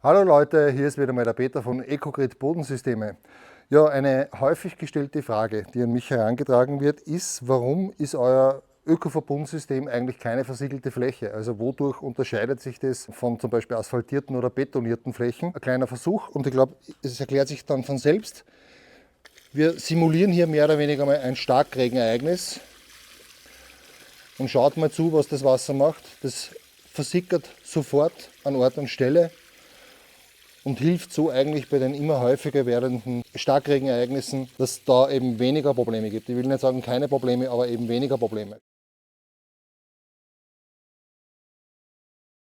Hallo Leute, hier ist wieder mal der Peter von Ecogrid Bodensysteme. Ja, eine häufig gestellte Frage, die an mich herangetragen wird, ist, warum ist euer Ökoverbundsystem eigentlich keine versiegelte Fläche? Also wodurch unterscheidet sich das von zum Beispiel asphaltierten oder betonierten Flächen? Ein kleiner Versuch und ich glaube, es erklärt sich dann von selbst. Wir simulieren hier mehr oder weniger mal ein Starkregenereignis und schaut mal zu, was das Wasser macht. Das versickert sofort an Ort und Stelle und hilft so eigentlich bei den immer häufiger werdenden Starkregenereignissen, dass es da eben weniger Probleme gibt. Ich will nicht sagen keine Probleme, aber eben weniger Probleme.